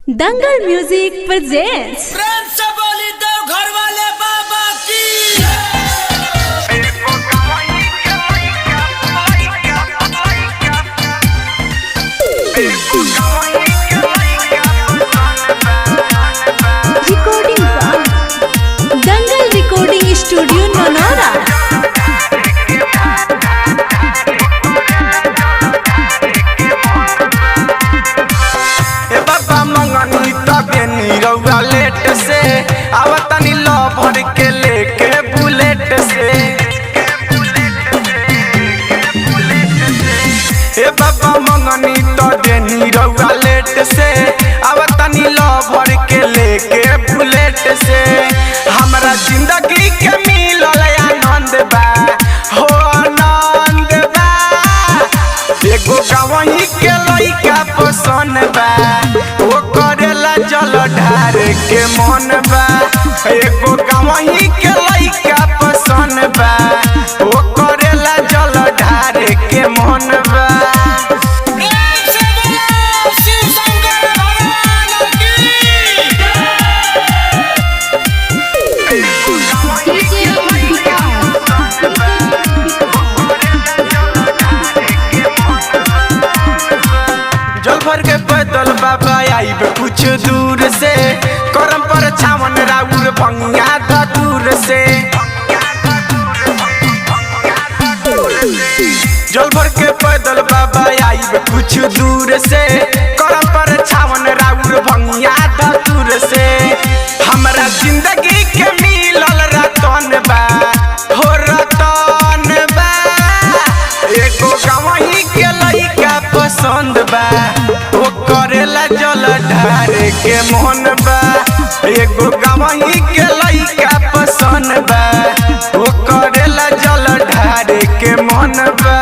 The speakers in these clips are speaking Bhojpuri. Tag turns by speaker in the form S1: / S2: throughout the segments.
S1: दंगल म्यूजिक प्रेजेंट्स।
S2: प्रेम से बोली दो घर वाले बाबा की।
S1: रिकॉर्डिंग दंगल रिकॉर्डिंग स्टूडियो नौनारा।
S2: रउआ लेट से आवतनी लो भर के लेके बुलेट से। ए बाबा मंगनी तो देनी रउआ लेट से आवतनी लो भर के लेके बुलेट से। हमरा जिंदगी के मिलल आनंद बा हो आनंद बा। एगो गवही के लइका पसंद बा ओ करेला जल ढार के मन बा। एगो गवही के लइका पसंद बा ओ करेला जल ढार के मन बा। जल भर के पैदल बाबा आइब कुछ दूर से करम पर छावन राउर भंगिया दूर से। जल भर के पैदल बाबा आइब कुछ दूर से करम पर छावन राउर भंगिया दूर से। हमरा जिंदगी के मिलल रतन बा हो रतन बा। एगो गवही के लइका पसंद बा ओ करेला जल ढार के मन बा। एगो गवही के लइका पसंद बा ओ करेला जल ढार के मन बा।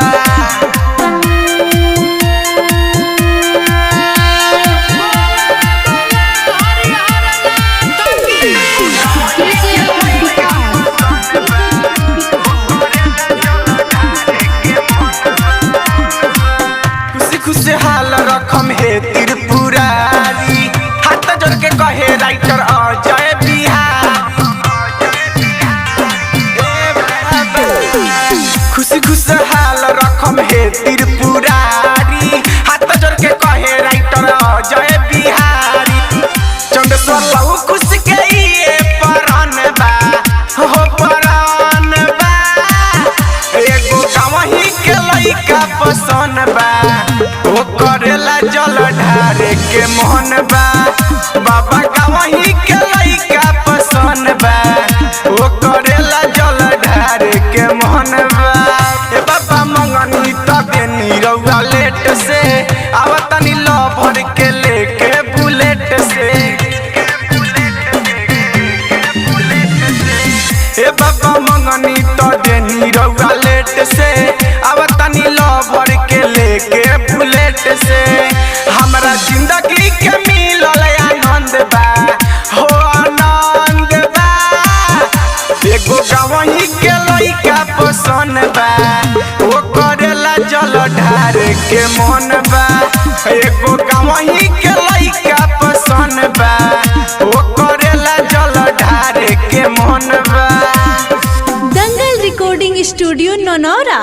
S2: खुशहाल रखम हे त्रिपुरारी हाथ जोड़ के कहे राइटर अजय बिहारी। खुशी खुशहाल रखम हे त्रिपुरारी हाथ जोड़ के कहे राइटर अजय बिहारी। चंदेश्वर लहू खुश के ये परान बा हो परान बा। एगो गवही के लइका पसंद बा ओ करेला जल ढार के मन बा। बाबा गवही के लइका पसंद बा ओ करेला जल ढार के मन बा। ए बाबा मंगनी तो देनी रउआ लेट से आवतनी लो भर के लेके बुलेट से। ए बाबा मंगनी तो देनी रउआ लेट से आवतनी लो भर के लेके बुलेट से। हमरा जिंदगी के मिलल आनंद बा हो आनंद बा। एगो गवही के लइका पसंद बा ओ करेला जल ढार के मन बा। एगो गवही के लइका पसंद बा ओ करेला जल ढार के मन बा।
S1: दंगल रिकॉर्डिंग स्टूडियो नौनारा।